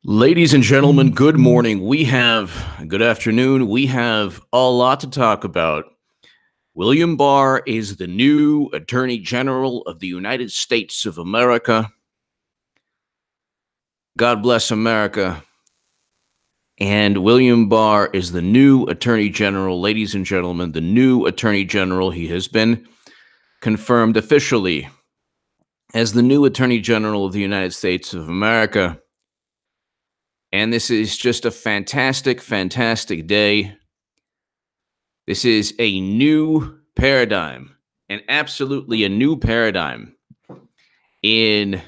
Ladies and gentlemen, good morning. Good afternoon. We have a lot to talk about. William Barr is the new Attorney General of the United States of America. God bless America. And William Barr is the new Attorney General. Ladies and gentlemen, the new Attorney General. He has been confirmed officially as the new Attorney General of the United States of America. And this is just a fantastic, fantastic day. This is a new paradigm, and absolutely a new paradigm in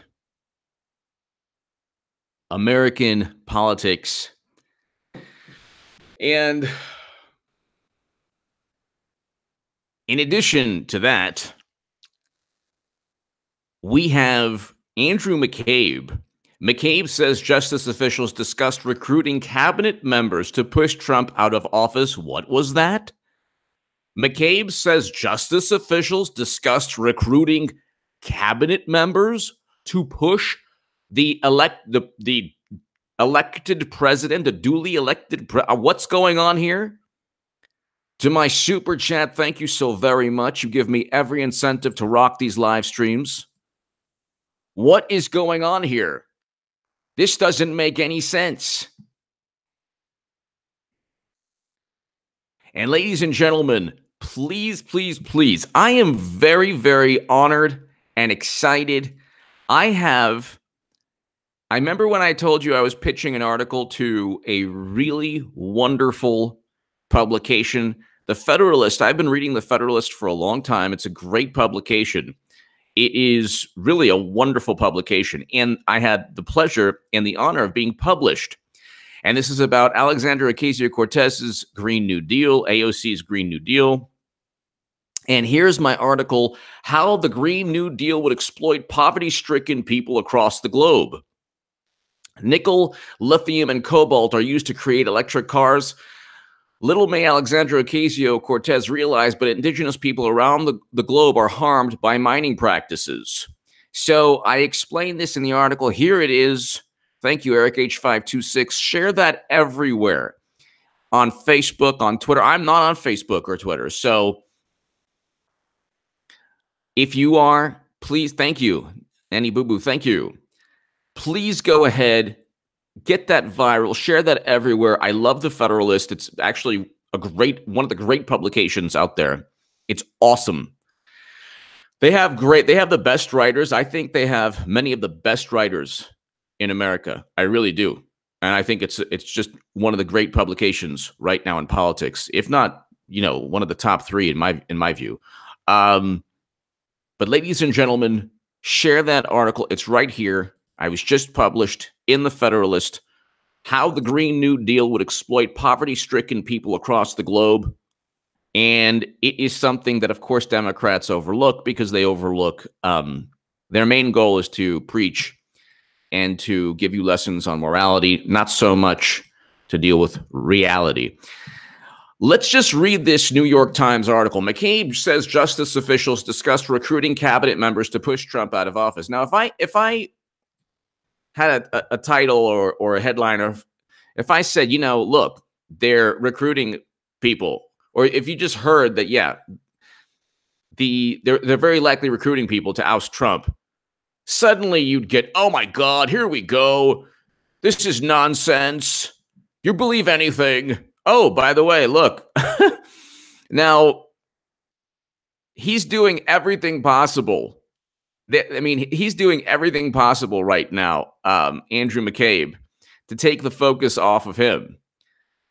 American politics. And in addition to that, we have Andrew McCabe. McCabe says justice officials discussed recruiting cabinet members to push Trump out of office. What was that? McCabe says justice officials discussed recruiting cabinet members to push the elected president, the duly elected what's going on here? To my super chat, thank you so very much. You give me every incentive to rock these live streams. What is going on here? This doesn't make any sense. And ladies and gentlemen, please, please, please, I am very, very honored and excited. I remember when I told you I was pitching an article to a really wonderful publication, The Federalist. I've been reading The Federalist for a long time. It's a great publication. It is really a wonderful publication, and I had the pleasure and the honor of being published. And this is about Alexandria Ocasio-Cortez's Green New Deal, AOC's Green New Deal. And here's my article, How the Green New Deal Would Exploit Poverty-Stricken People Across the Globe. Nickel, lithium, and cobalt are used to create electric cars. Little may Alexandria Ocasio-Cortez realize, but indigenous people around the globe are harmed by mining practices. So I explained this in the article. Here it is. Thank you, Eric H526. Share that everywhere. On Facebook, on Twitter. I'm not on Facebook or Twitter. So if you are, please, thank you. Annie Boo Boo, thank you. Please go ahead. Get that viral, share that everywhere. I love The Federalist. It's actually one of the great publications out there. It's awesome. They have the best writers. I think they have many of the best writers in America. I really do. And I think it's just one of the great publications right now in politics, if not, one of the top three in my view. But ladies and gentlemen, share that article. It's right here. I was just published in The Federalist, How the Green New Deal Would Exploit Poverty-Stricken People Across the Globe. And it is something that, of course, Democrats overlook because they overlook their main goal is to preach and to give you lessons on morality, not so much to deal with reality. Let's just read this New York Times article. McCabe says justice officials discussed recruiting cabinet members to push Trump out of office. Now, if I had a title or a headline, or if I said, look, they're recruiting people, or if you just heard that, yeah, they're very likely recruiting people to oust Trump, suddenly you'd get, oh my God, here we go. This is nonsense. You believe anything. Oh, by the way, look, now he's doing everything possible. He's doing everything possible right now, Andrew McCabe, to take the focus off of him.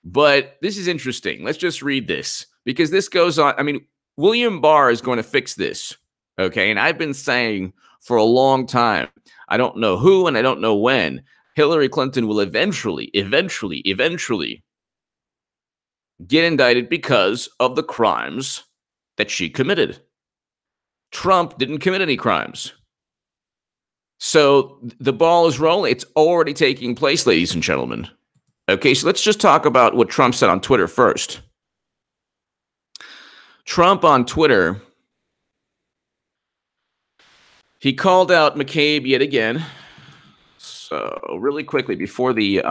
But this is interesting. Let's just read this because this goes on. William Barr is going to fix this. Okay. And I've been saying for a long time, I don't know who and I don't know when, Hillary Clinton will eventually get indicted because of the crimes that she committed. Trump didn't commit any crimes. So the ball is rolling. It's already taking place, ladies and gentlemen. Okay, so let's just talk about what Trump said on Twitter first. Trump on Twitter, he called out McCabe yet again. So really quickly before the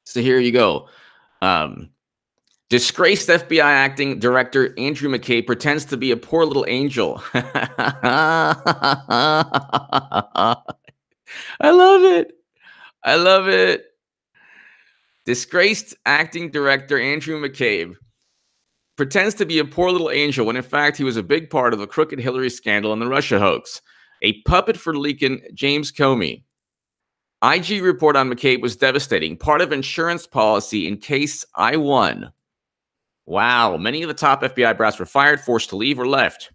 so here you go. Disgraced FBI acting director Andrew McCabe pretends to be a poor little angel. I love it. I love it. Disgraced acting director Andrew McCabe pretends to be a poor little angel when in fact he was a big part of the crooked Hillary scandal and the Russia hoax. A puppet for leaking James Comey. IG report on McCabe was devastating. Part of insurance policy in case I won. Wow. Many of the top FBI brass were fired, forced to leave, or left.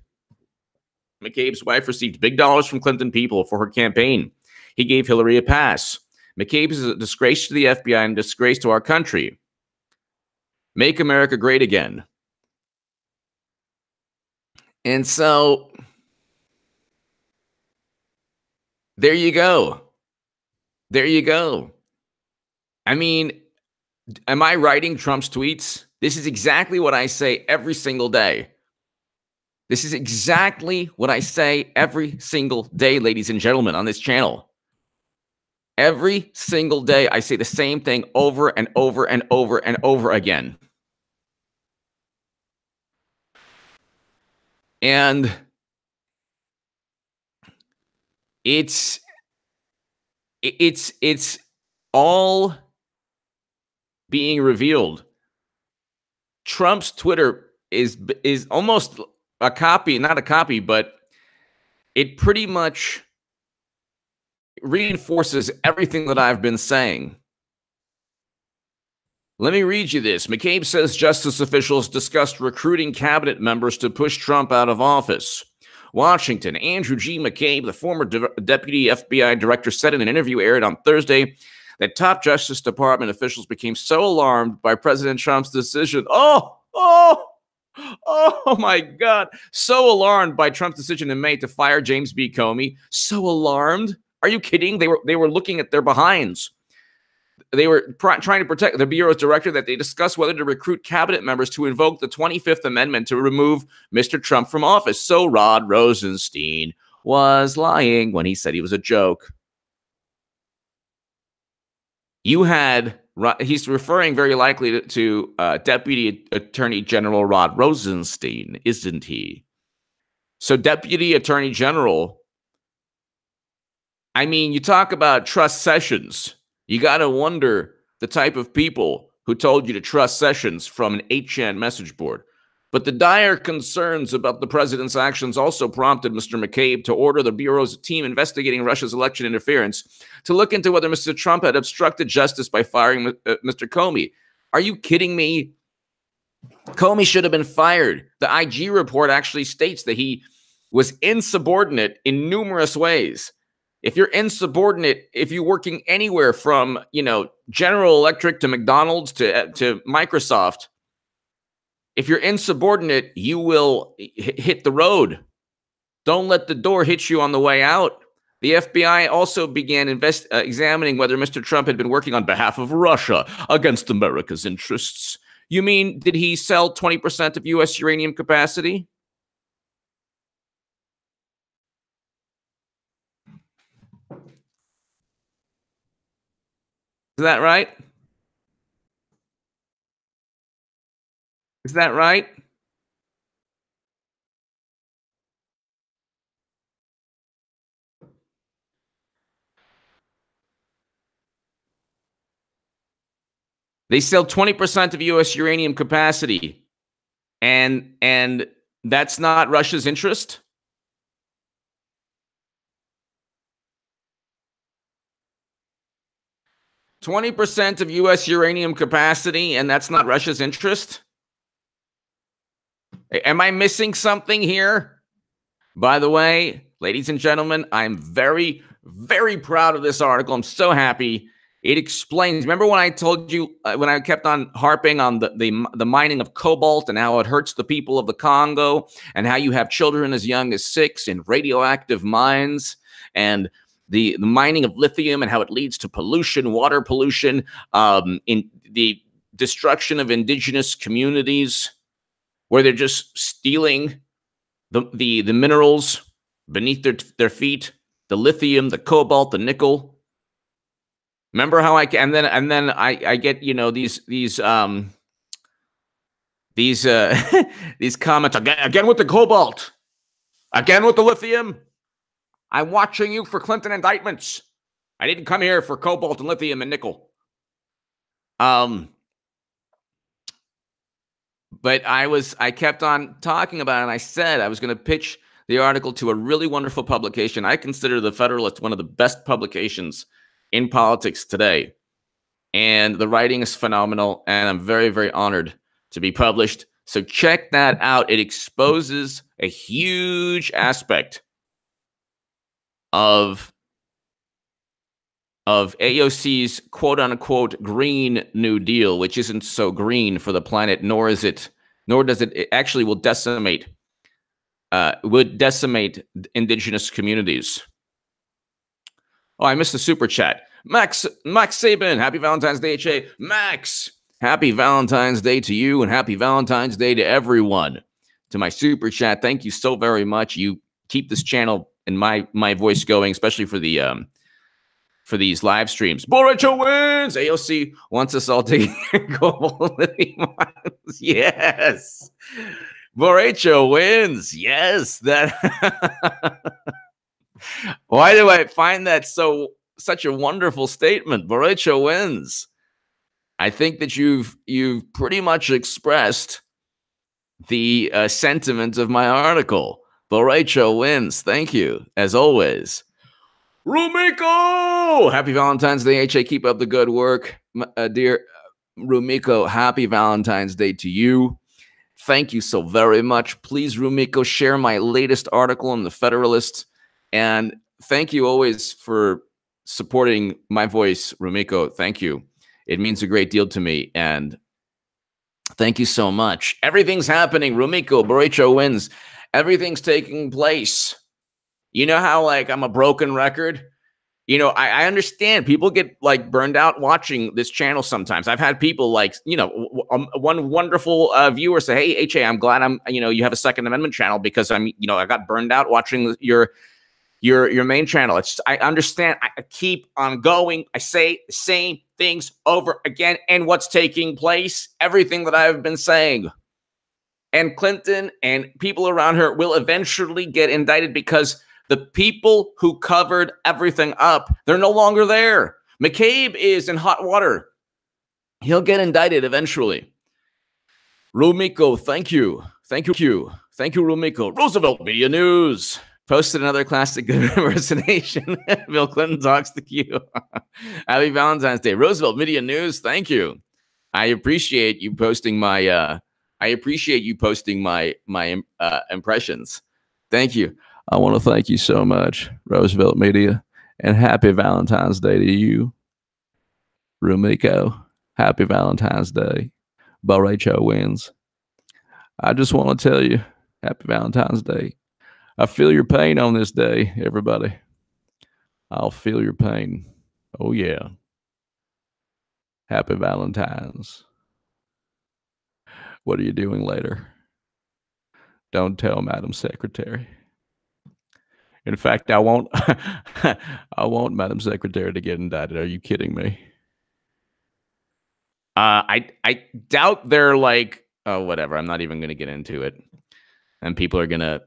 McCabe's wife received big dollars from Clinton people for her campaign. He gave Hillary a pass. McCabe is a disgrace to the FBI and a disgrace to our country. Make America great again. And so, there you go. There you go. I mean, am I writing Trump's tweets? This is exactly what I say every single day. This is exactly what I say every single day, ladies and gentlemen, on this channel. Every single day, I say the same thing over and over and over and over again. And it's all being revealed. Trump's Twitter is almost a copy, not a copy, but it pretty much reinforces everything that I've been saying. Let me read you this. McCabe says justice officials discussed recruiting cabinet members to push Trump out of office. Washington, Andrew G. McCabe, the former deputy FBI director, said in an interview aired on Thursday that top Justice Department officials became so alarmed by President Trump's decision. Oh my God. So alarmed by Trump's decision in May to fire James B. Comey. So alarmed. Are you kidding? They were looking at their behinds. They were trying to protect the Bureau's director that they discussed whether to recruit cabinet members to invoke the 25th Amendment to remove Mr. Trump from office. So Rod Rosenstein was lying when he said he was a joke. You had, he's referring very likely to Deputy Attorney General Rod Rosenstein, isn't he? So Deputy Attorney General, I mean, you talk about trust Sessions. You got to wonder the type of people who told you to trust Sessions from an 8chan message board. But the dire concerns about the president's actions also prompted Mr. McCabe to order the Bureau's team investigating Russia's election interference to look into whether Mr. Trump had obstructed justice by firing Mr. Comey. Are you kidding me? Comey should have been fired. The IG report actually states that he was insubordinate in numerous ways. If you're insubordinate, if you're working anywhere from, General Electric to McDonald's to Microsoft, if you're insubordinate, you will hit the road. Don't let the door hit you on the way out. The FBI also began examining whether Mr. Trump had been working on behalf of Russia against America's interests. You mean, did he sell 20% of U.S. uranium capacity? Is that right? Is that right? They sell 20% of U.S. uranium capacity, and that's not Russia's interest? %20 of U.S. uranium capacity, and that's not Russia's interest? Am I missing something here? By the way, ladies and gentlemen, I'm very, very proud of this article. I'm so happy. It explains. Remember when I told you, when I kept on harping on the mining of cobalt and how it hurts the people of the Congo, and how you have children as young as 6 in radioactive mines, and the mining of lithium and how it leads to pollution, water pollution, in the destruction of indigenous communities, where they're just stealing the minerals beneath their feet, the lithium, the cobalt, the nickel. Remember how and then I get, you know, these these comments again with the cobalt, again with the lithium. I'm watching you for Clinton indictments. I didn't come here for cobalt and lithium and nickel. But I kept on talking about it, and I said I was going to pitch the article to a really wonderful publication. I consider the Federalist one of the best publications in politics today. And the writing is phenomenal, and I'm very, very honored to be published. So check that out. It exposes a huge aspect of AOC's quote-unquote Green New Deal, which isn't so green for the planet, nor does it actually will decimate indigenous communities. Oh, I missed the super chat. Max Sabin, happy Valentine's Day, HA. Max, happy Valentine's Day to you, and happy Valentine's Day to everyone. To my super chat, thank you so very much. You keep this channel and my voice going, especially for the for these live streams. Borracho wins. AOC wants us all to go. Yes. Borracho wins. Yes. That. Why do I find that such a wonderful statement? Borracho wins. I think that you've pretty much expressed the sentiment of my article. Borracho wins. Thank you, as always. Rumiko! Happy Valentine's Day, HA. Keep up the good work. Dear Rumiko, happy Valentine's Day to you. Thank you so very much. Please, Rumiko, share my latest article in the Federalist. And thank you always for supporting my voice, Rumiko. Thank you. It means a great deal to me. And thank you so much. Everything's happening. Rumiko, Borracho wins. Everything's taking place. You know how, like, I'm a broken record? You know, I understand people get, like, burned out watching this channel sometimes. I've had people, like, you know, one wonderful viewer say, hey, HA, I'm glad you have a Second Amendment channel because I got burned out watching your main channel. I understand. I keep on going. I say the same things over again. And what's taking place? Everything that I've been saying. And Clinton and people around her will eventually get indicted because the people who covered everything up, they're no longer there. McCabe is in hot water. He'll get indicted eventually. Rumiko, thank you. Thank you. Thank you, Rumiko. Roosevelt Media News. Posted another classic impersonation. Bill Clinton talks to Q. Happy Valentine's Day. Roosevelt Media News, thank you. I appreciate you posting my impressions. Thank you. I want to thank you so much, Roosevelt Media, and happy Valentine's Day to you, Rumiko. Happy Valentine's Day. Borracho wins. I just want to tell you, happy Valentine's Day. I feel your pain on this day, everybody. I'll feel your pain. Oh, yeah. Happy Valentine's. What are you doing later? Don't tell, Madam Secretary. In fact, I won't I want Madam Secretary to get indicted. Are you kidding me? I doubt they're like, oh, whatever. I'm not even going to get into it. And people are going to,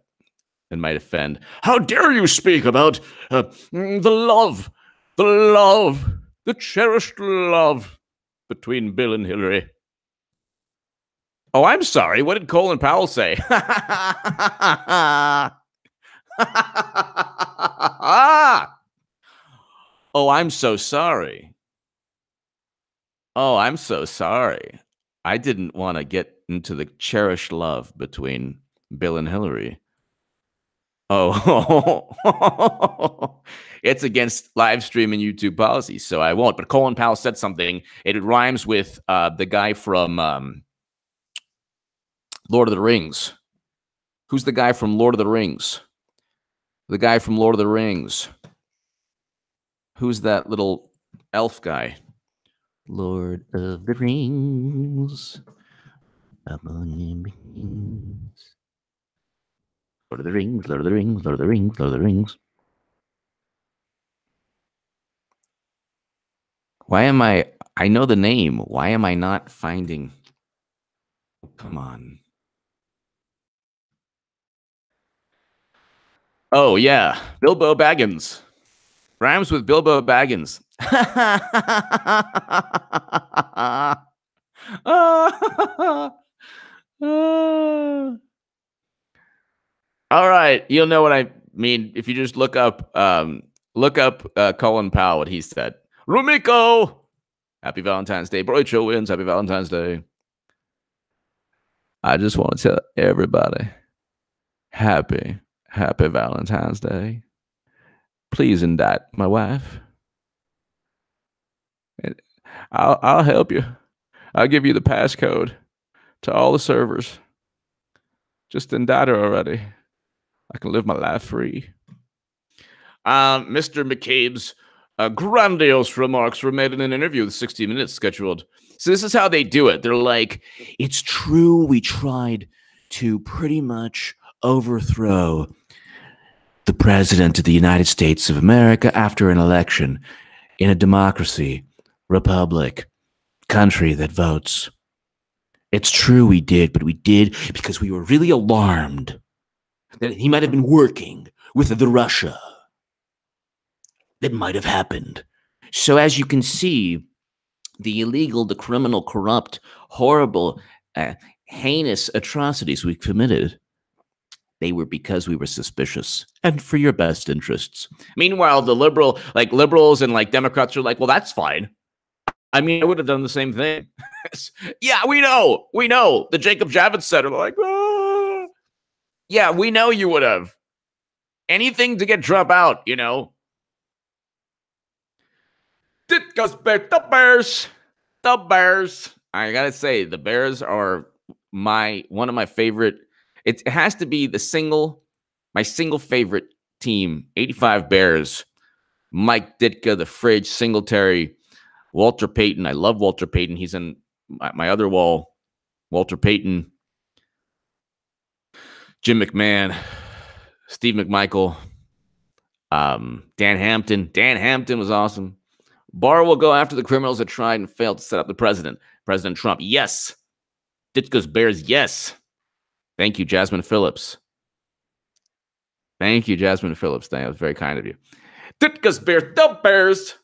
it might offend. How dare you speak about the love, the cherished love between Bill and Hillary. Oh, I'm sorry. What did Colin Powell say? Oh, I'm so sorry. Oh, I'm so sorry. I didn't want to get into the cherished love between Bill and Hillary. Oh, it's against live stream and YouTube policy, so I won't. But Colin Powell said something. It rhymes with the guy from Lord of the Rings. Who's the guy from Lord of the Rings? The guy from Lord of the Rings. Who's that little elf guy? Lord of the Rings. Lord of the Rings, Lord of the Rings, Lord of the Rings, Lord of the Rings. Why am I know the name. Why am I not finding? Come on. Oh, yeah. Bilbo Baggins. Rhymes with Bilbo Baggins. All right. You'll know what I mean if you just look up Colin Powell, what he said. Rumiko! Happy Valentine's Day. Broy Cho wins. Happy Valentine's Day. I just want to tell everybody happy Valentine's Day. Please indict my wife. I'll help you. I'll give you the passcode to all the servers. Just indict her already. I can live my life free. Mr. McCabe's grandiose remarks were made in an interview with 60 Minutes scheduled. So this is how they do it. They're like, it's true, we tried to pretty much overthrow the president of the United States of America after an election in a democracy, republic, country that votes. It's true we did, but we did because we were really alarmed that he might have been working with the Russia. That might have happened. So as you can see, the illegal, the criminal, corrupt, horrible, heinous atrocities we committed, they were because we were suspicious and for your best interests. Meanwhile, the liberals and Democrats are like, well, that's fine. I mean, I would have done the same thing. Yeah, we know. The Jacob Javits said, like, ah. Yeah, we know you would have. Anything to get Trump out, you know. The Bears. The Bears. I gotta say, the Bears are one of my favorite. It has to be my single favorite team. 85 Bears. Mike Ditka, the Fridge, Singletary, Walter Payton. I love Walter Payton. He's in my other wall. Walter Payton, Jim McMahon, Steve McMichael, Dan Hampton. Dan Hampton was awesome. Barr will go after the criminals that tried and failed to set up the president. President Trump, yes. Ditka's Bears, yes. Thank you, Jasmine Phillips. Thank you, Jasmine Phillips. That was very kind of you. Ditka's Bears, the Bears.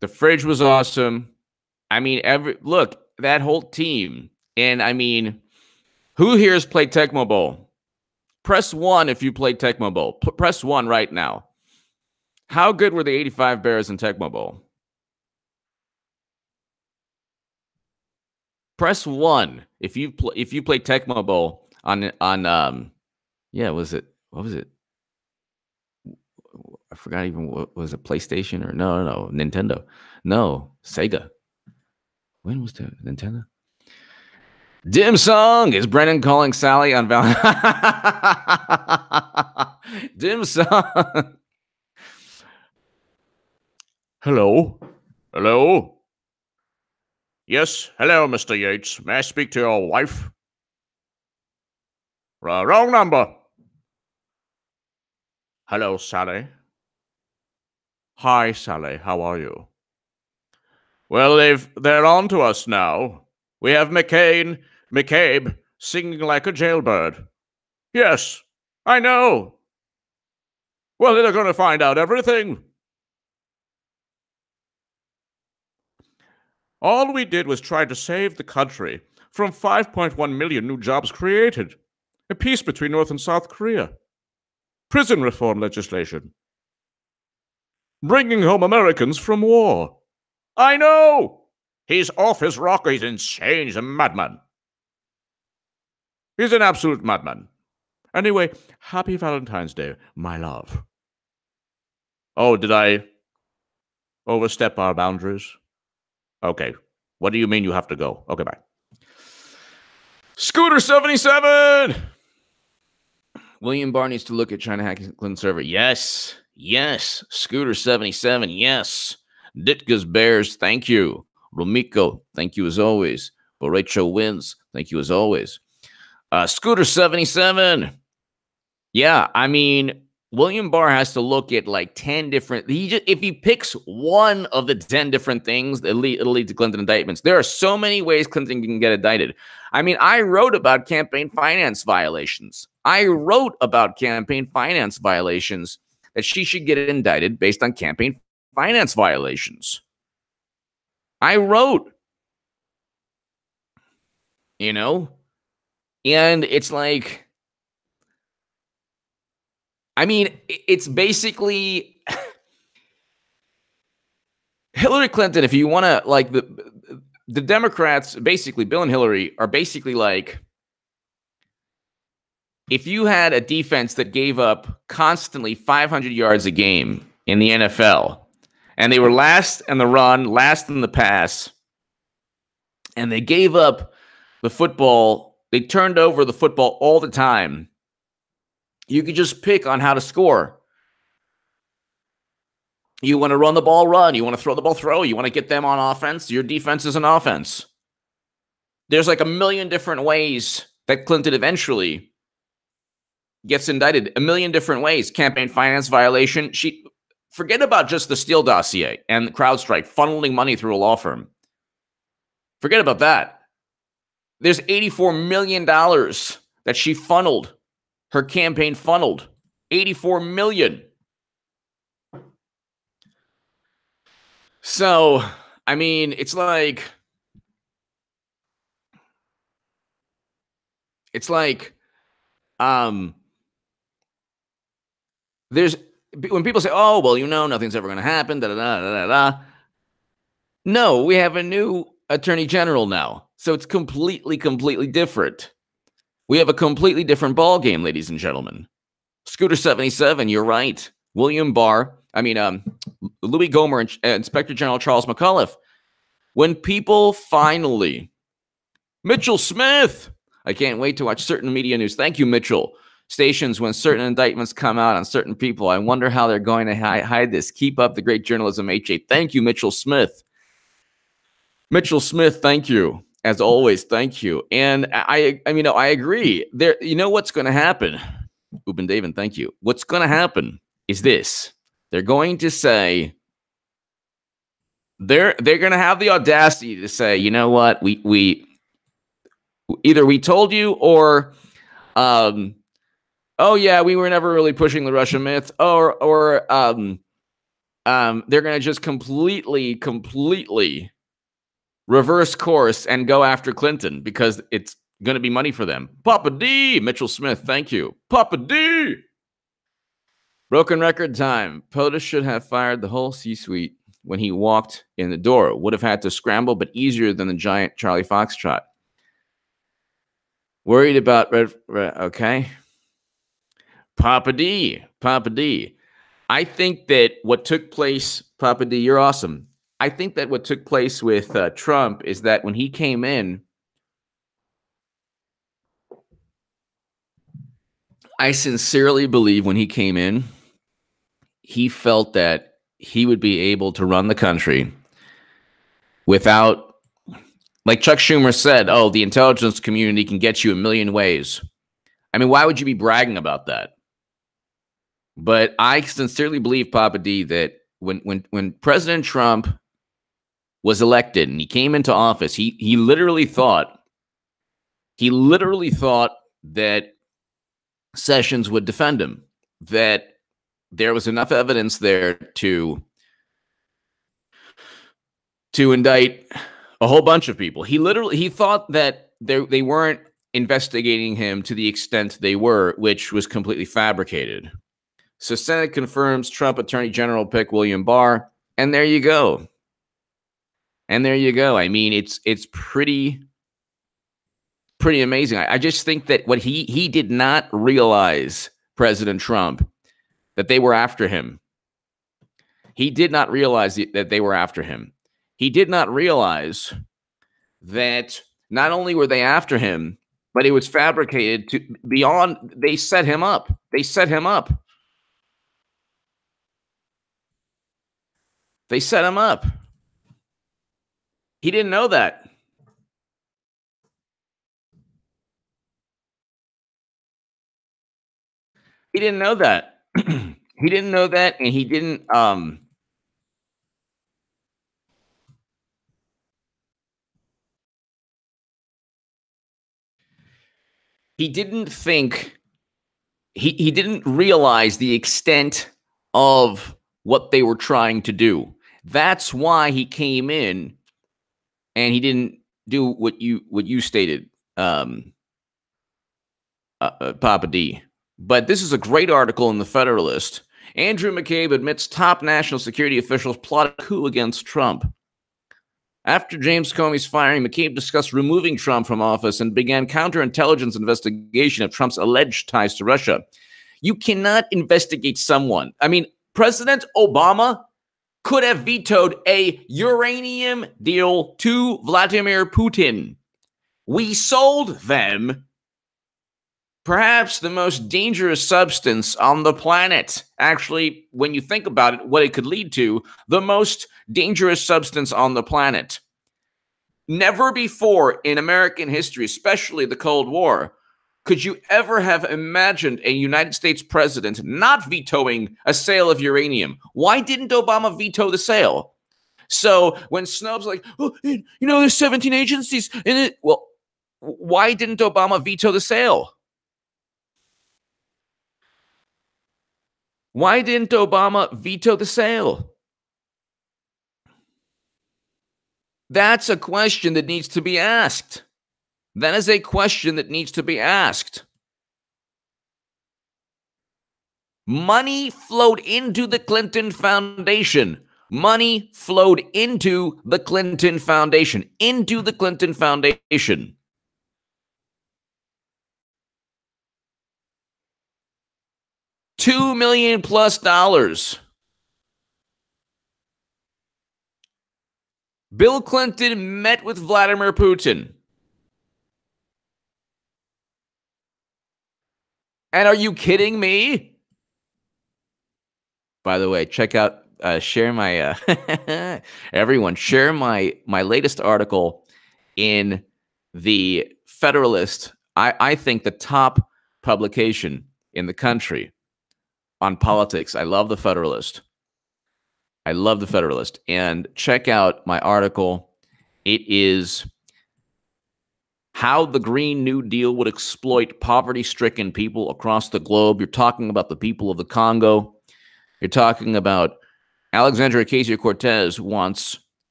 The Fridge was awesome. I mean, look, that whole team. And I mean, who here has played Tecmo Bowl? Press 1 if you played Tecmo Bowl. Press 1 right now. How good were the 85 Bears in Tecmo Bowl? Press 1 if you played Tecmo Bowl on what was it? I forgot even what was it, PlayStation or no, Nintendo. No, Sega. When was that? Nintendo? Dim song. Is Brennan calling Sally on Valentine's? Dim song. Hello? Yes, hello, Mr. Yates. May I speak to your wife? Wrong number. Hello, Sally. Hi, Sally. How are you? Well, they're on to us now. We have McCabe singing like a jailbird. Yes, I know. Well, they're going to find out everything. All we did was try to save the country from 5.1 million new jobs created. A peace between North and South Korea. Prison reform legislation. Bringing home Americans from war. I know! He's off his rocker. He's insane. He's a madman. He's an absolute madman. Anyway, happy Valentine's Day, my love. Oh, did I overstep our boundaries? Okay. What do you mean you have to go? Okay, bye. Scooter 77! William Barr needs to look at China hacking Clinton server. Yes. Scooter 77, yes. Ditka's Bears, thank you. Romiko, thank you as always. Borecho wins, thank you as always. Scooter 77. Yeah, I mean, William Barr has to look at like 10 different. If he picks one of the 10 different things, it'll lead to Clinton indictments. There are so many ways Clinton can get indicted. I mean, I wrote about campaign finance violations. That she should get indicted based on campaign finance violations. I wrote, and it's like, I mean, it's basically Hillary Clinton. If you want to, like, the Democrats, basically, Bill and Hillary are basically like, if you had a defense that gave up constantly 500 yards a game in the NFL, and they were last in the run, last in the pass, and they gave up the football, they turned over the football all the time, you could just pick on how to score. You want to run the ball, run. You want to throw the ball, throw. You want to get them on offense. Your defense is an offense. There's like a million different ways that Clinton eventually gets indicted. A million different ways. Campaign finance violation. Forget about just the Steele dossier and the CrowdStrike funneling money through a law firm. Forget about that. There's $84 million that she funneled. Her campaign funneled. $84 million. So, I mean, it's like there's, when people say, oh, well, nothing's ever going to happen, da-da-da-da-da-da. No, we have a new attorney general now. So it's completely different. We have a completely different ball game, ladies and gentlemen. Scooter 77, you're right. William Barr, Louis Gohmert and Inspector General Charles McAuliffe. When people finally, Mitchell Smith, I can't wait to watch certain media news. Thank you, Mitchell. Stations when certain indictments come out on certain people. I wonder how they're going to hide this. Keep up the great journalism, HA. Thank you, Mitchell Smith. Mitchell Smith, thank you. As always, thank you. And I agree. There, what's going to happen? Ubin David, thank you. What's going to happen is this. They're going to say, they're going to have the audacity to say, you know what, we either we told you, or oh yeah, we were never really pushing the Russia myth, or they're going to just completely reverse course and go after Clinton because it's going to be money for them. Papa D, Mitchell Smith, thank you. Papa D. Broken record time. POTUS should have fired the whole C-suite when he walked in the door. Would have had to scramble, but easier than the giant Charlie Foxtrot. Worried about red okay. Papa D. I think that what took place, Papa D, you're awesome. I think that what took place with Trump is that when he came in, I sincerely believe when he came in, he felt that he would be able to run the country without, like Chuck Schumer said, oh, the intelligence community can get you a million ways. I mean, why would you be bragging about that? But I sincerely believe, Papa D, that when President Trump was elected and he came into office, he literally thought that Sessions would defend him, that there was enough evidence there to indict a whole bunch of people. He thought that they weren't investigating him to the extent they were, which was completely fabricated. So Senate confirms Trump Attorney General pick William Barr, and there you go. I mean, it's pretty amazing. I just think that what he did not realize, President Trump, that they were after him. He did not realize that they were after him. He did not realize that not only were they after him, but it was fabricated to beyond. They set him up. They set him up. He didn't know that. He didn't know that. He didn't know that, and he didn't think he didn't realize the extent of what they were trying to do. That's why he came in and he didn't do what you stated, Papa D. But this is a great article in the Federalist. Andrew McCabe admits top national security officials plotted a coup against Trump. After James Comey's firing, McCabe discussed removing Trump from office and began counterintelligence investigation of Trump's alleged ties to Russia. You cannot investigate someone. I mean, President Obama could have vetoed a uranium deal to Vladimir Putin. We sold them perhaps the most dangerous substance on the planet. Actually, when you think about it, what it could lead to, the most dangerous substance on the planet. Never before in American history, especially the Cold War, could you ever have imagined a United States president not vetoing a sale of uranium? Why didn't Obama veto the sale? So when Snub's like, oh, there's 17 agencies in it. Well, why didn't Obama veto the sale? Why didn't Obama veto the sale? That's a question that needs to be asked. That is a question that needs to be asked. Money flowed into the Clinton Foundation. Money flowed into the Clinton Foundation. Into the Clinton Foundation. $2 million plus. Bill Clinton met with Vladimir Putin. And are you kidding me? By the way, check out, share my, everyone, share my latest article in the Federalist. I think the top publication in the country on politics. I love the Federalist. I love the Federalist. And check out my article. It is how the Green New Deal would exploit poverty-stricken people across the globe. You're talking about the people of the Congo. You're talking about Alexandria Ocasio-Cortez wants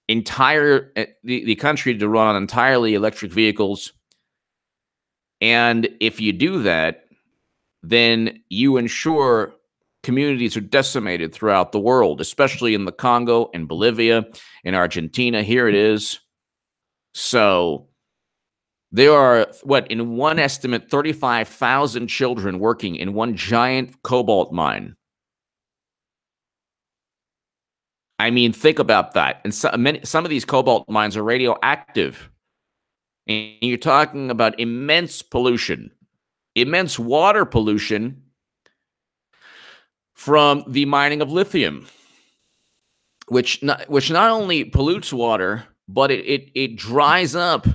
the country to run on entirely electric vehicles. And if you do that, then you ensure communities are decimated throughout the world, especially in the Congo and Bolivia, in Argentina. Here it is. So there are, in one estimate, 35,000 children working in one giant cobalt mine. I mean, think about that. And some of these cobalt mines are radioactive. And you're talking about immense pollution, immense water pollution from the mining of lithium, which not only pollutes water, but it dries up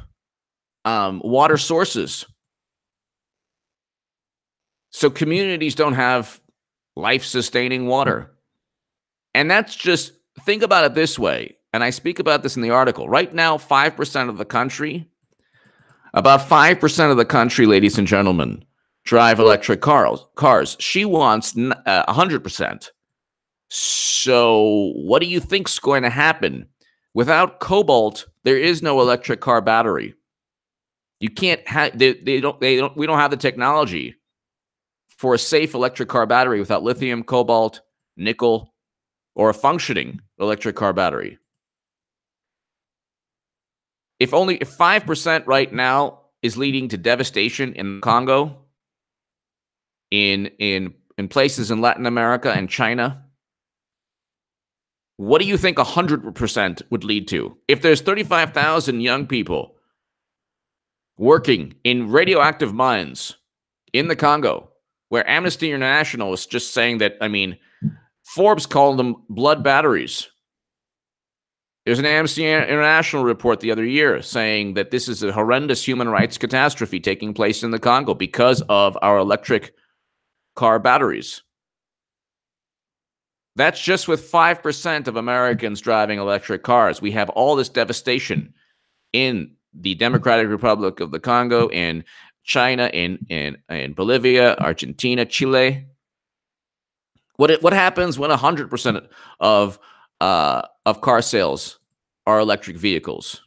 water sources. So communities don't have life-sustaining water. And that's just, think about it this way, and I speak about this in the article. Right now, 5% of the country, about 5% of the country, ladies and gentlemen, drive electric cars. She wants 100%. So what do you think's going to happen? Without cobalt, there is no electric car battery. You can't have, we don't have the technology for a safe electric car battery without lithium, cobalt, nickel, or a functioning electric car battery. If 5% right now is leading to devastation in Congo, in places in Latin America and China, what do you think 100% would lead to? If there's 35,000 young people working in radioactive mines in the Congo, where Amnesty International is just saying that, I mean, Forbes called them blood batteries. There's an Amnesty International report the other year saying that this is a horrendous human rights catastrophe taking place in the Congo because of our electric car batteries. That's just with 5% of Americans driving electric cars. We have all this devastation in the Democratic Republic of the Congo, in China, in Bolivia, Argentina, Chile. What happens when 100% of car sales are electric vehicles?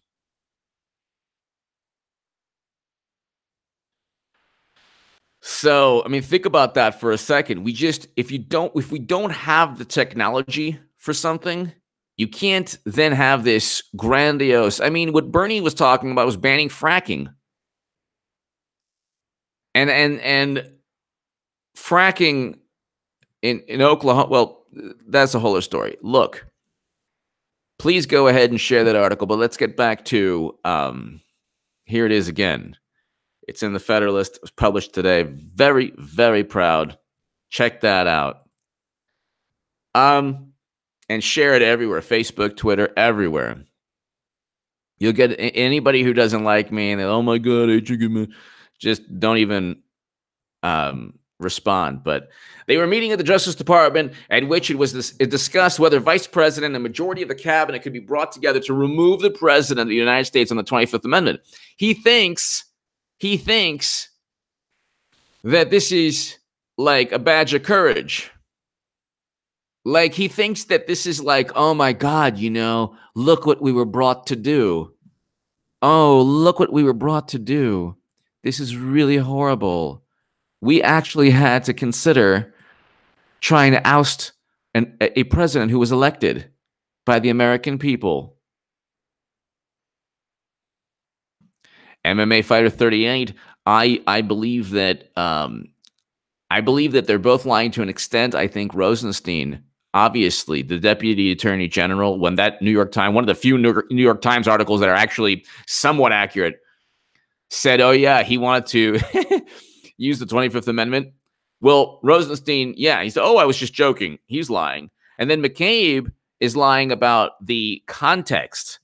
So, I mean, think about that for a second. If we don't have the technology for something, you can't then have this grandiose. I mean, what Bernie was talking about was banning fracking. And fracking in Oklahoma, well, that's a whole other story. Look, please go ahead and share that article, but let's get back to here it is again. It's in the Federalist. It was published today. Very, very proud. Check that out. And share it everywhere. Facebook, Twitter, everywhere. You'll get anybody who doesn't like me and they're, oh my God, just don't even respond. But they were meeting at the Justice Department, at which it discussed whether Vice President and a majority of the cabinet could be brought together to remove the President of the United States on the 25th Amendment. He thinks that this is like a badge of courage. Like he thinks that this is like, oh my God, look what we were brought to do. Oh, look what we were brought to do. This is really horrible. We actually had to consider trying to oust a president who was elected by the American people. MMA Fighter 38. I believe that they're both lying to an extent. I think Rosenstein, obviously, the Deputy Attorney General, when that one of the few New York Times articles that are actually somewhat accurate, said, oh yeah, he wanted to use the 25th Amendment. Well, Rosenstein, yeah, he said, oh, I was just joking. He's lying. And then McCabe is lying about the context.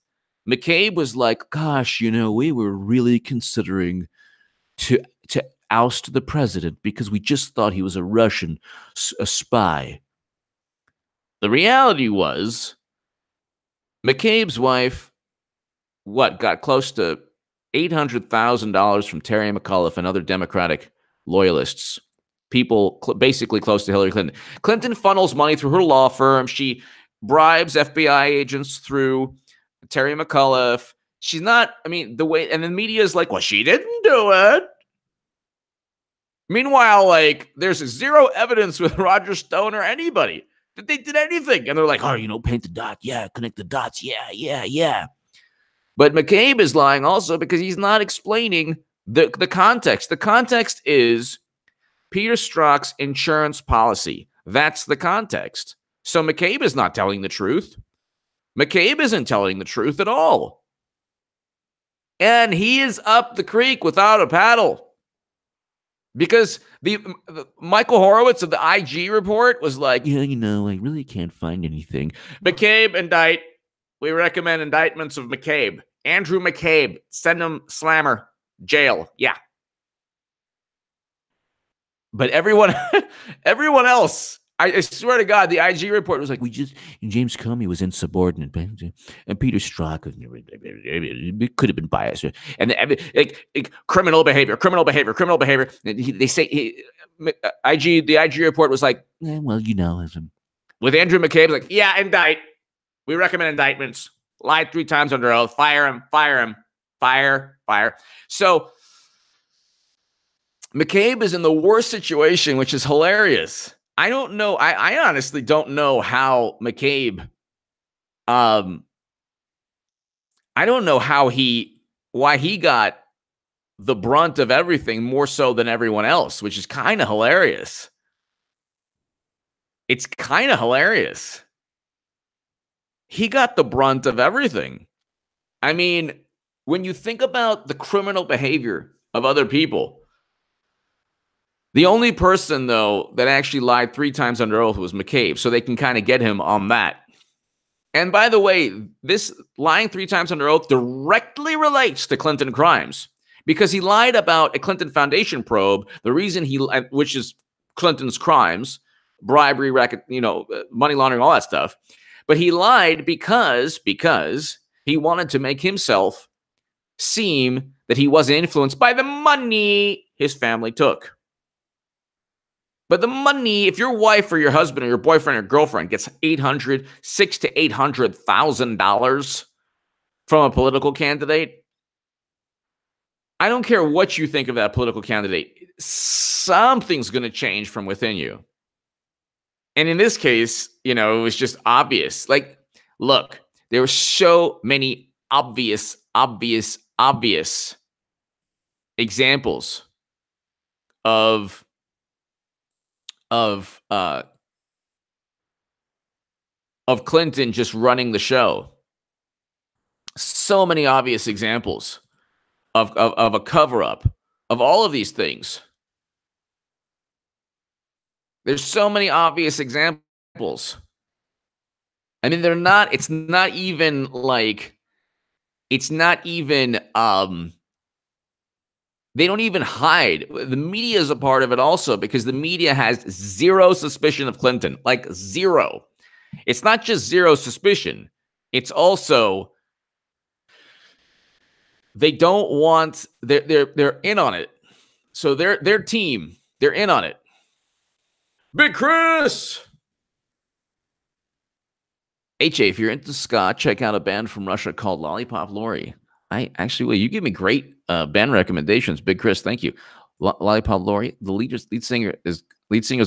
McCabe was like, gosh, we were really considering to oust the president because we just thought he was a Russian, a spy. The reality was McCabe's wife, got close to $800,000 from Terry McAuliffe and other Democratic loyalists, people basically close to Hillary Clinton. Clinton funnels money through her law firm. She bribes FBI agents through Terry McAuliffe. She's not, and the media is like, well, she didn't do it. Meanwhile, there's zero evidence with Roger Stone or anybody that they did anything. And they're like, oh, paint the dot. Yeah, connect the dots. Yeah. But McCabe is lying also because he's not explaining the context. The context is Peter Strzok's insurance policy. That's the context. So McCabe is not telling the truth. McCabe isn't telling the truth at all. And he is up the creek without a paddle. Because the Michael Horowitz of the IG report was like, I really can't find anything. McCabe, indict. We recommend indictments of McCabe. Andrew McCabe. Send him slammer. Jail. Yeah. But everyone else, I swear to God, the IG report was like, James Comey was insubordinate, and Peter Strzok could have been biased, and criminal behavior. They say the IG report was like, with Andrew McCabe, like, yeah, indict. We recommend indictments. Lied 3 times under oath. Fire him. Fire. So McCabe is in the worst situation, which is hilarious. I don't know. I honestly don't know how McCabe, I don't know why he got the brunt of everything more so than everyone else, which is kind of hilarious. It's kind of hilarious. He got the brunt of everything. I mean, when you think about the criminal behavior of other people, the only person, though, that actually lied 3 times under oath was McCabe, so they can kind of get him on that. And by the way, this lying 3 times under oath directly relates to Clinton crimes because he lied about a Clinton Foundation probe, the reason which is Clinton's crimes, bribery, racket, money laundering, all that stuff. But he lied because he wanted to make himself seem that he wasn't influenced by the money his family took. But the money, if your wife or your husband or your boyfriend or girlfriend gets $600,000 to $800,000 from a political candidate, I don't care what you think of that political candidate. Something's going to change from within you. And in this case, it was just obvious. Like, look, there were so many obvious examples of Clinton just running the show. So many obvious examples of a cover-up of all of these things. There's so many obvious examples. I mean, it's not even they don't even hide. The media is a part of it also, because the media has zero suspicion of Clinton, like zero. It's not just zero suspicion. It's also, they don't want, they're in on it. So their team, they're in on it. Big Chris! HA, if you're into ska, check out a band from Russia called Lollipop Lori. I actually will. You give me great band recommendations, Big Chris. Thank you. Lollipop Lori, the lead singer is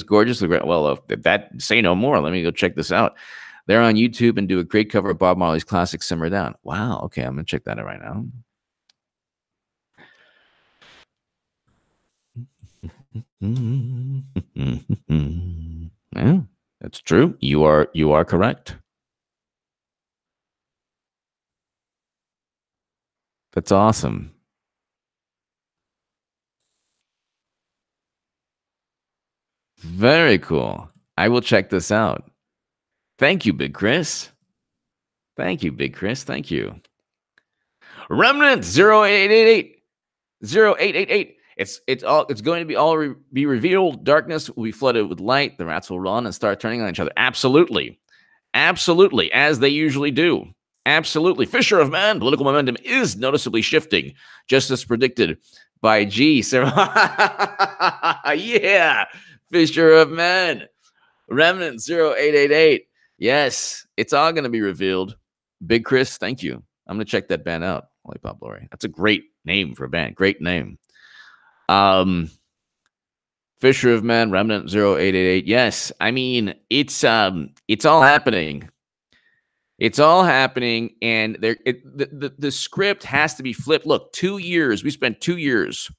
gorgeous. Well, that say no more. Let me go check this out. They're on YouTube and do a great cover of Bob Marley's classic "Simmer Down." Wow. Okay, I'm gonna check that out right now. Yeah, that's true. You are correct. That's awesome. Very cool. I will check this out. Thank you, Big Chris. Thank you, Big Chris. Thank you. Remnant 0888. 0888. It's going to be revealed. Darkness will be flooded with light. The rats will run and start turning on each other. Absolutely. Absolutely. As they usually do. Absolutely. Fisher of Man, political momentum is noticeably shifting, just as predicted by G. Yeah. Fisher of Man. Remnant 0888. Yes, it's all going to be revealed. Big Chris, thank you. I'm going to check that band out. Lollipop Lori. That's a great name for a band. Great name. Fisher of Man, Remnant 0888. Yes, I mean, it's all happening. It's all happening, and the script has to be flipped. Look, 2 years. We spent 2 years.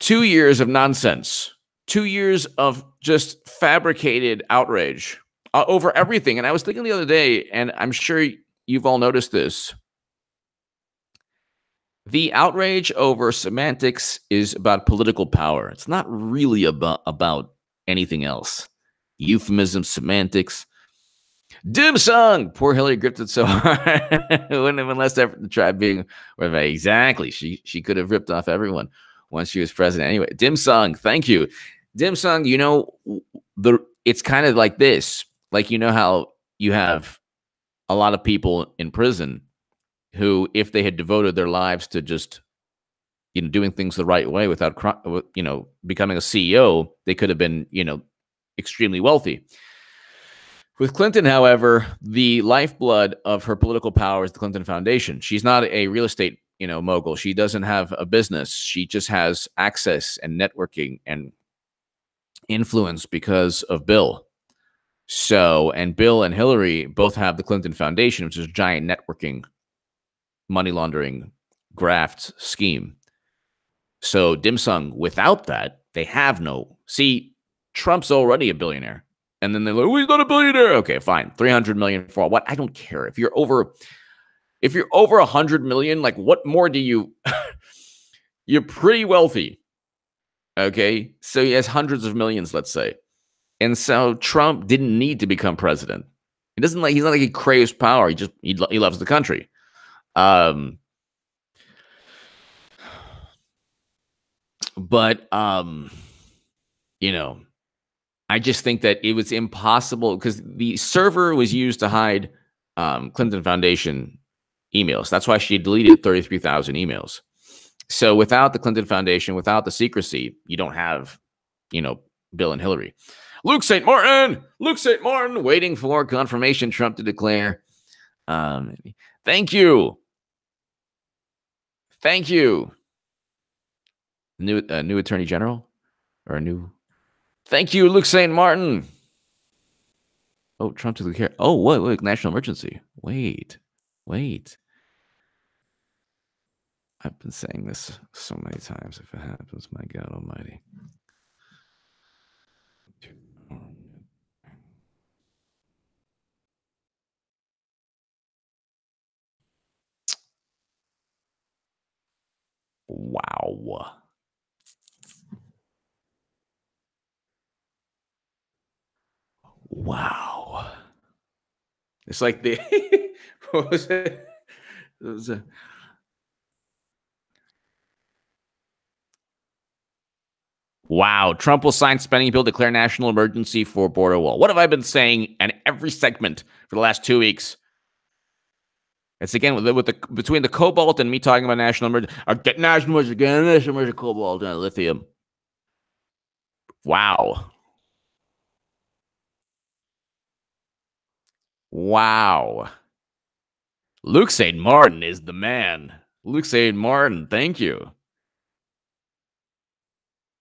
2 years of nonsense. 2 years of just fabricated outrage over everything. And I was thinking the other day, and I'm sure you've all noticed this. The outrage over semantics is about political power. It's not really about anything else. Euphemism, semantics. Dim sung. Poor Hillary gripped it so hard. Wouldn't have been less effort to try being exactly. She could have ripped off everyone once she was president. Anyway, Dim sung. Thank you. Dim sung, it's kind of like this. Like, how you have a lot of people in prison who, if they had devoted their lives to just, doing things the right way without, becoming a CEO, they could have been, extremely wealthy. With Clinton, however, the lifeblood of her political power is the Clinton Foundation. She's not a real estate, mogul. She doesn't have a business. She just has access and networking and influence because of Bill. So, and Bill and Hillary both have the Clinton Foundation, which is a giant networking, money laundering, graft scheme. So Dim sung, without that, they have no. See, Trump's already a billionaire. And then they're like, oh, he's not a billionaire. Okay, fine. 300 million for what? I don't care. If you're over 100 million, like, what more do you? You're pretty wealthy. Okay, so he has hundreds of millions, let's say. And so Trump didn't need to become president. He's not like he craves power. He loves the country. But you know, I just think that it was impossible because the server was used to hide Clinton Foundation emails. That's why she deleted 33,000 emails. So without the Clinton Foundation, without the secrecy, you don't have, Bill and Hillary. Luke St. Martin, waiting for confirmation Trump to declare. Thank you. New Attorney General or a new. Thank you, Luke St. Martin. Oh, Trump to declare. Oh, wait, national emergency. Wait. I've been saying this so many times. If it happens, my God Almighty. Wow. It's like the what was it? It was a wow. Trump will sign spending bill, declare national emergency for border wall. What have I been saying in every segment for the last 2 weeks? It's again between the cobalt and me talking about national emergency. National emergency, cobalt and lithium. Wow. Luke St. Martin is the man. Luke St. Martin, thank you.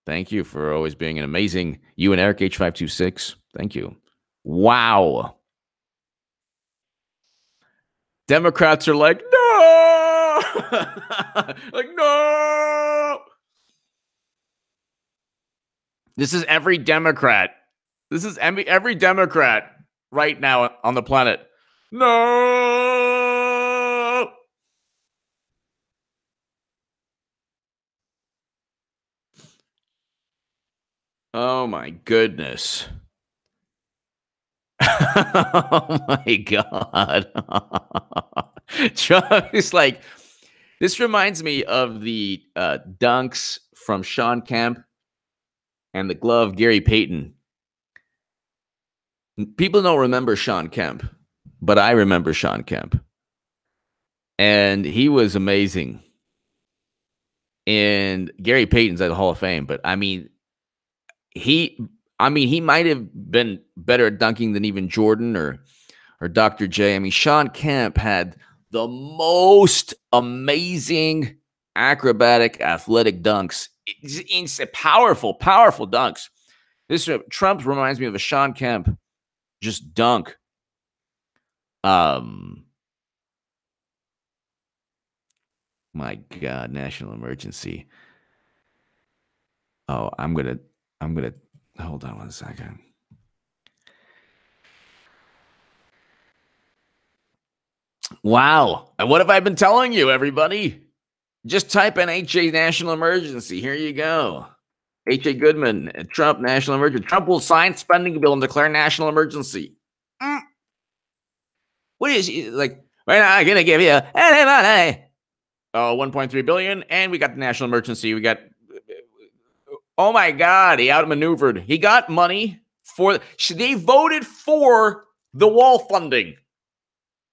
Thank you for always being an amazing. You and Eric H526. Thank you. Wow. Democrats are like, no! Like, no! This is every Democrat. This is every Democrat right now on the planet. No! Oh, my goodness. Oh, my God. Trump is like, this reminds me of the dunks from Sean Kemp and the glove Gary Payton. People don't remember Sean Kemp, but I remember Sean Kemp. And he was amazing. And Gary Payton's at the Hall of Fame, but I mean, he might have been better at dunking than even Jordan or Dr. J. I mean, Sean Kemp had the most amazing acrobatic athletic dunks. It's powerful dunks. This Trump reminds me of a Sean Kemp just dunk. My God, national emergency. Oh, I'm gonna hold on 1 second. Wow. What have I been telling you, everybody? Just type in HA national emergency. Here you go. H.A. Goodman, Trump, national emergency. Trump will sign spending bill and declare national emergency. What is like? We're not going to give you any money. Oh, 1.3 billion, and we got the national emergency. We got. Oh my God, he outmaneuvered. He got money for. They voted for the wall funding.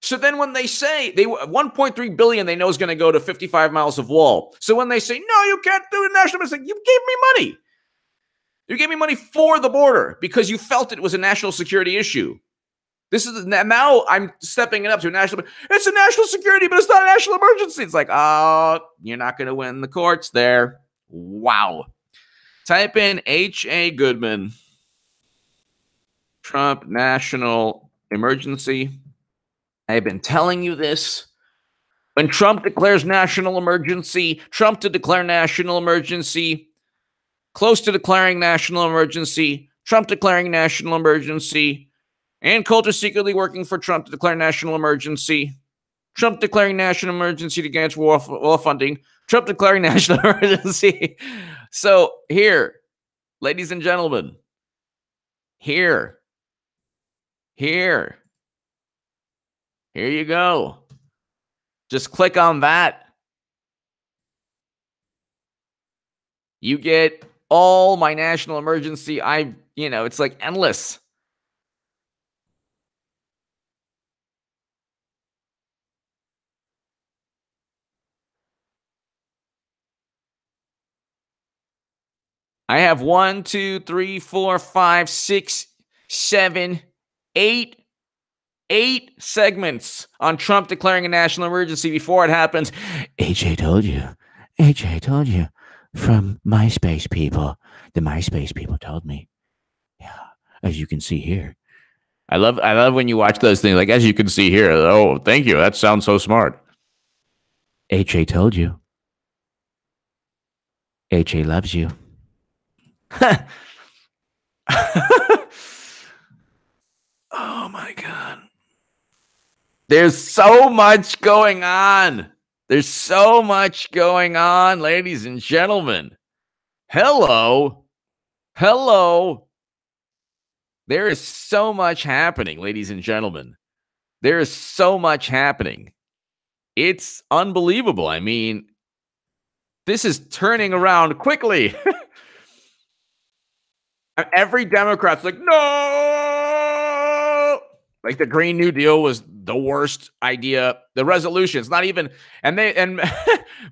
So then when they say 1.3 billion they know is going to go to 55 miles of wall. So when they say, no, you can't do the national emergency, you gave me money. You gave me money for the border because you felt it was a national security issue. This is now I'm stepping it up to a national. It's a national security, but it's not a national emergency. It's like, oh, you're not going to win the courts there. Wow. Type in H.A. Goodman, Trump national emergency. I've been telling you this. When Trump declares national emergency, Trump to declare national emergency, close to declaring national emergency, Trump declaring national emergency, and Coulter secretly working for Trump to declare national emergency, Trump declaring national emergency against war funding, Trump declaring national emergency. So here, ladies and gentlemen, here you go. Just click on that. You get all my national emergency. It's like endless. I have 1, 2, 3, 4, 5, 6, 7, 8 segments on Trump declaring a national emergency before it happens. AJ told you. AJ told you. From MySpace people. The MySpace people told me. Yeah. As you can see here. I love when you watch those things. Like, as you can see here. Oh, thank you. That sounds so smart. AJ told you. AJ loves you. Oh my God. There's so much going on. There's so much going on, ladies and gentlemen. Hello. Hello. There is so much happening, ladies and gentlemen. There is so much happening. It's unbelievable. I mean, this is turning around quickly. Every Democrat's like, no! Like the Green New Deal was the worst idea. The resolution, it's not even, and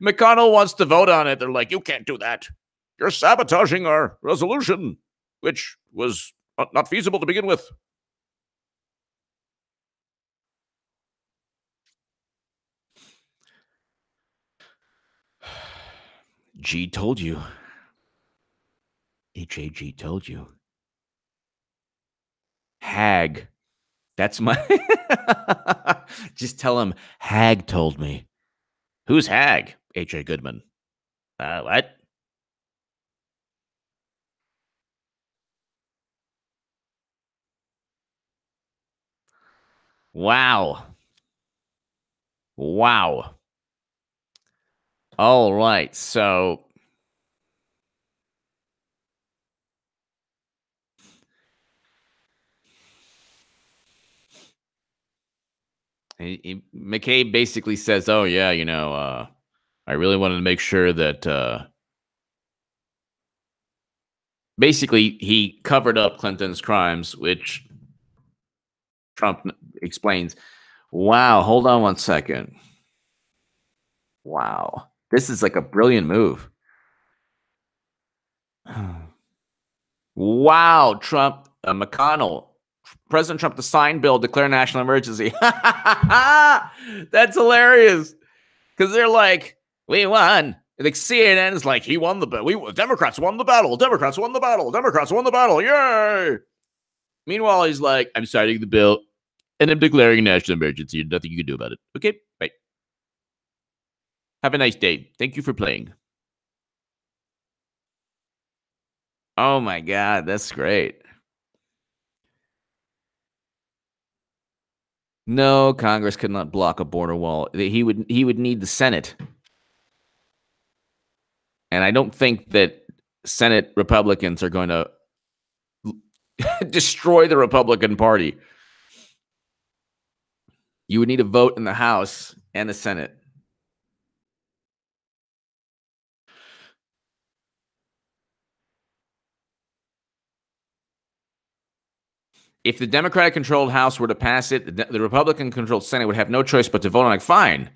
McConnell wants to vote on it. They're like, you can't do that. You're sabotaging our resolution, which was not feasible to begin with. G told you. HAG told you. Hag. That's my... Just tell him, Hag told me. Who's Hag? H.A. Goodman. What? Wow. Wow. All right, so... McCabe basically says, oh, yeah, I really wanted to make sure that... Basically, he covered up Clinton's crimes, which Trump explains. Wow, hold on one second. Wow. This is like a brilliant move. Wow, Trump, McConnell, President Trump to sign bill, declare national emergency. That's hilarious. Because they're like, we won. Like CNN is like, he won the battle. Democrats won the battle. Democrats won the battle. Democrats won the battle. Yay. Meanwhile, he's like, I'm signing the bill and I'm declaring a national emergency. Nothing you can do about it. Okay, bye. Have a nice day. Thank you for playing. Oh my God, that's great. No, Congress could not block a border wall. He would need the Senate. And I don't think that Senate Republicans are going to destroy the Republican Party. You would need a vote in the House and the Senate. If the Democratic-controlled House were to pass it, the Republican-controlled Senate would have no choice but to vote on it. Fine.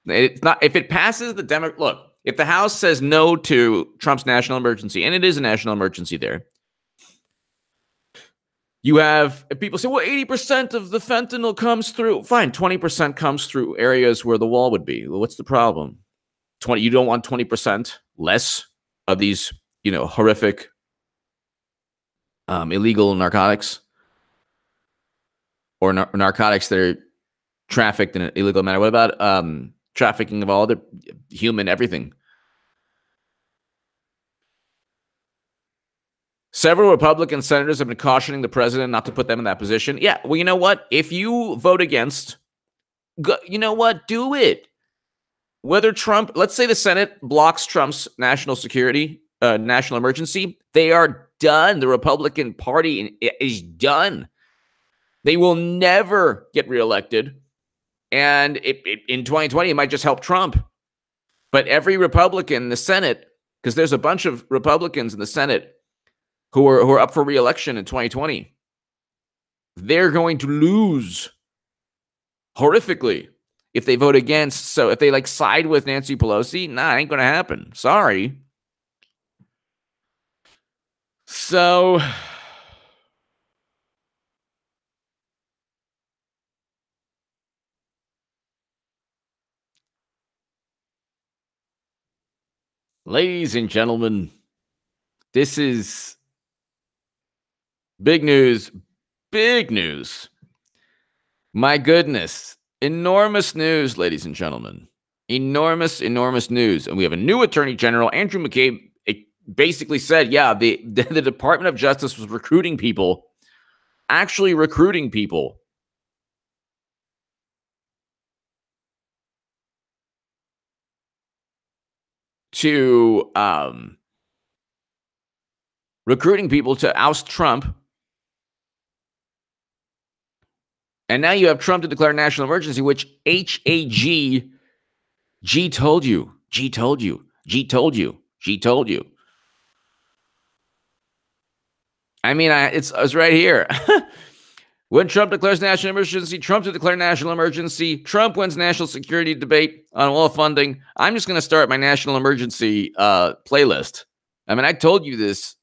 It's not, if it passes the look, if the House says no to Trump's national emergency, and it is a national emergency there, you have people say, well, 80% of the fentanyl comes through. Fine, 20% comes through areas where the wall would be. Well, what's the problem? You don't want 20% less of these, horrific illegal narcotics or narcotics that are trafficked in an illegal manner. What about trafficking of all other human everything? Several Republican senators have been cautioning the president not to put them in that position. Yeah, well, you know what? If you vote against, you know what? Do it. Whether Trump, let's say the Senate blocks Trump's national security, national emergency, they are done. The Republican Party is done. They will never get reelected. And in 2020, it might just help Trump. But every Republican in the Senate because there's a bunch of Republicans in the Senate who are up for re-election in 2020. They're going to lose horrifically if they vote against. So if they like side with Nancy Pelosi, nah, it ain't going to happen. Sorry. So ladies and gentlemen, this is big news. Big news. My goodness. Enormous news, ladies and gentlemen. Enormous, enormous news. And we have a new Attorney General, Andrew McCabe, basically said, yeah, the Department of Justice was recruiting people, actually recruiting people to oust Trump. And now you have Trump to declare national emergency, which H-A-G, G told you, G told you, G told you, G told you. I mean, it's right here. When Trump declares national emergency, Trump to declare national emergency, Trump wins national security debate on oil funding. I'm just going to start my national emergency playlist. I mean, I told you this.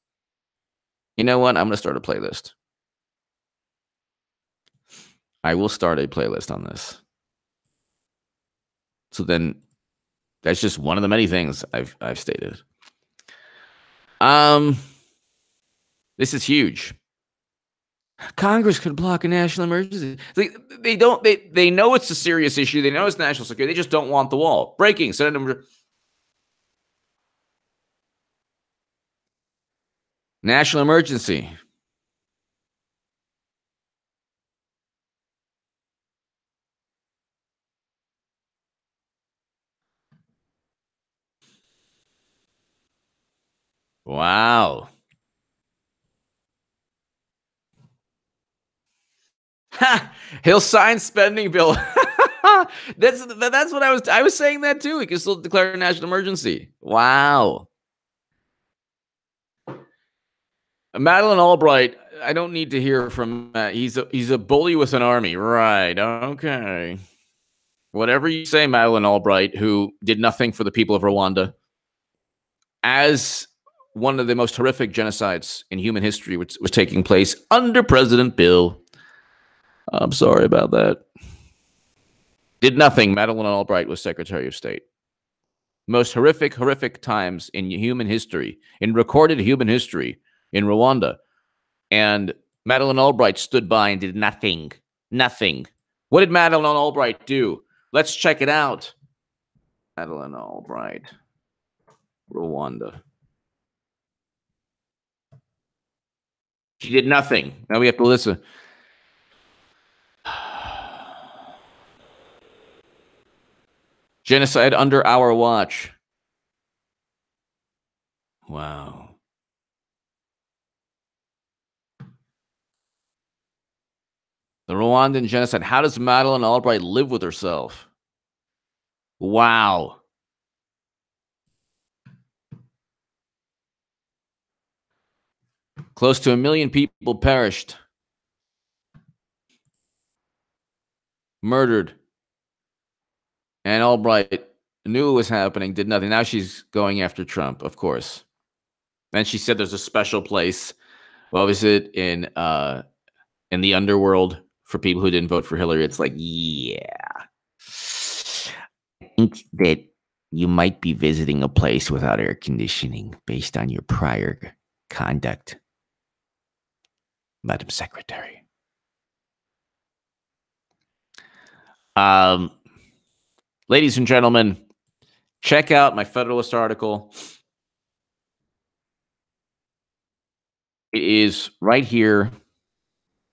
You know what? I'm going to start a playlist. I will start a playlist on this. So then that's just one of the many things I've stated. This is huge. Congress could block a national emergency. They know it's a serious issue. They know it's national security. They just don't want the wall. Breaking. National emergency. Wow. He'll sign spending bill. That's what I was saying that too. He can still declare a national emergency. Wow. Madeleine Albright, I don't need to hear from he's a bully with an army. Right. Okay. Whatever you say, Madeleine Albright, who did nothing for the people of Rwanda, as one of the most horrific genocides in human history was taking place under President Bill. I'm sorry about that. Did nothing. Madeleine Albright was Secretary of State. Most horrific times in human history, in recorded human history in Rwanda. And Madeleine Albright stood by and did nothing. Nothing. What did Madeleine Albright do? Let's check it out. Madeleine Albright, Rwanda. She did nothing. Now we have to listen. Genocide under our watch. Wow. The Rwandan genocide. How does Madeleine Albright live with herself? Wow. Close to 1 million people perished. Murdered. And Albright knew it was happening, did nothing. Now she's going after Trump, of course. And she said there's a special place. What was it in the underworld for people who didn't vote for Hillary? It's like, yeah. I think that you might be visiting a place without air conditioning based on your prior conduct, Madam Secretary. Ladies and gentlemen, check out my Federalist article. It is right here.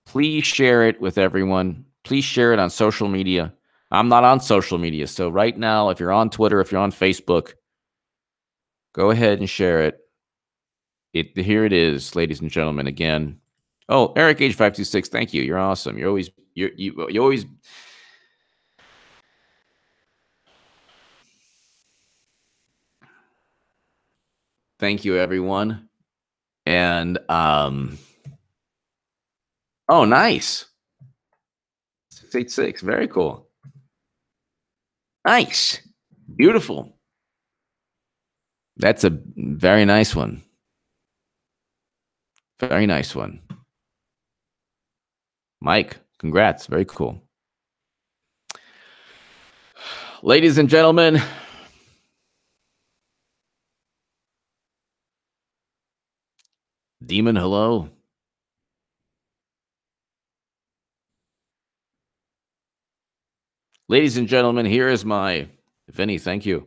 Please share it with everyone. Please share it on social media. I'm not on social media. So right now, if you're on Twitter, if you're on Facebook, go ahead and share it. Here it is, ladies and gentlemen, again. Oh, Eric H526, thank you. You're awesome. You always Thank you, everyone. And oh, nice. 686. Very cool. Nice. Beautiful. That's a very nice one. Very nice one. Mike, congrats. Very cool. Ladies and gentlemen, Demon, hello. Ladies and gentlemen, here is my Vinny. Thank you.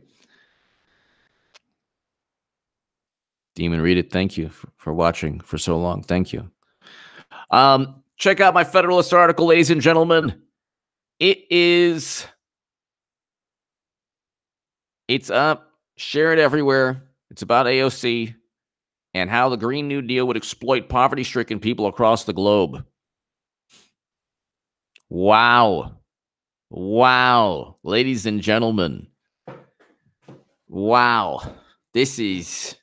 Demon, read it. Thank you for watching for so long. Thank you. Check out my Federalist article, ladies and gentlemen. It's up. Share it everywhere. It's about AOC and how the Green New Deal would exploit poverty-stricken people across the globe. Wow. Wow. Ladies and gentlemen. Wow. This is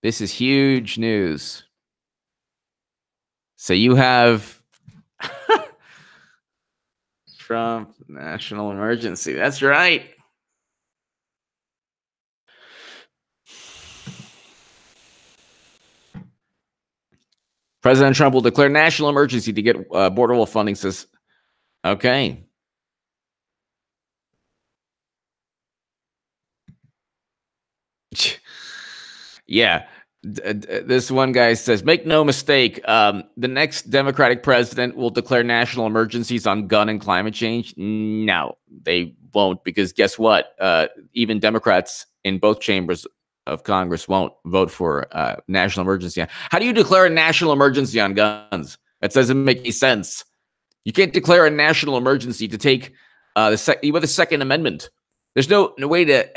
huge news. So you have Trump national emergency. That's right. President Trump will declare national emergency to get border wall funding. Says, okay. Yeah. This one guy says, make no mistake, the next Democratic president will declare national emergencies on gun and climate change. No, they won't, because guess what? Even Democrats in both chambers of Congress won't vote for national emergency. How do you declare a national emergency on guns? That doesn't make any sense. You can't declare a national emergency to take the Second Amendment. There's no way to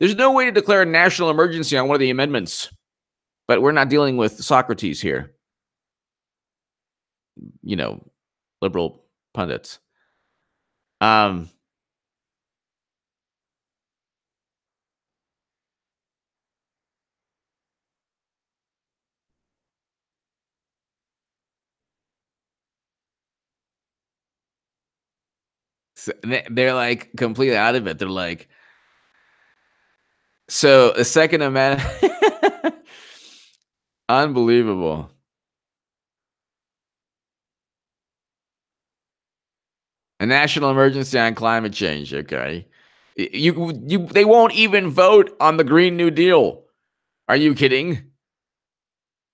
there's no way to declare a national emergency on one of the amendments. But we're not dealing with Socrates here. You know, liberal pundits. So they're like completely out of it. They're like, so the Second Amendment, unbelievable. A national emergency on climate change. Okay, they won't even vote on the Green New Deal. Are you kidding?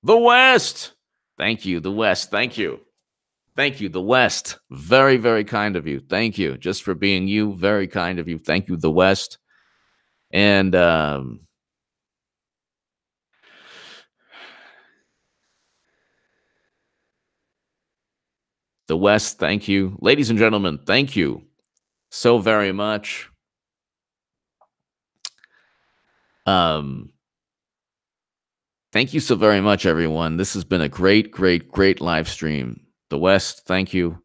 The West. Thank you, the West. Thank you. Thank you, the West. Very, very kind of you. Thank you, just for being you. Very kind of you. Thank you, the West. And the West, thank you. Ladies and gentlemen, thank you so very much. Thank you so very much, everyone. This has been a great, great, great live stream. The West, thank you.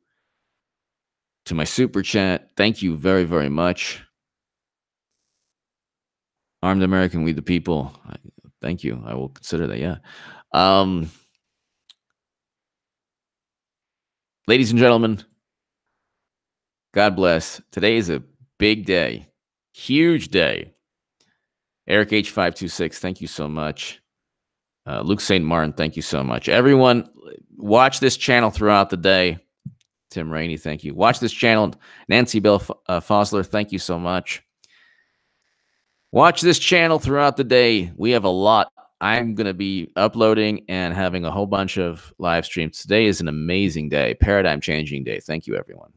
To my super chat, thank you very, very much. Armed American, we the people. Thank you. I will consider that. Yeah. Ladies and gentlemen, God bless. Today is a big day, huge day. Eric H526, thank you so much. Luke St. Martin, thank you so much. Everyone, watch this channel throughout the day. Tim Rainey, thank you. Watch this channel. Nancy Bell Fosler, thank you so much. Watch this channel throughout the day. We have a lot. I'm going to be uploading and having a whole bunch of live streams. Today is an amazing day, paradigm-changing day. Thank you, everyone.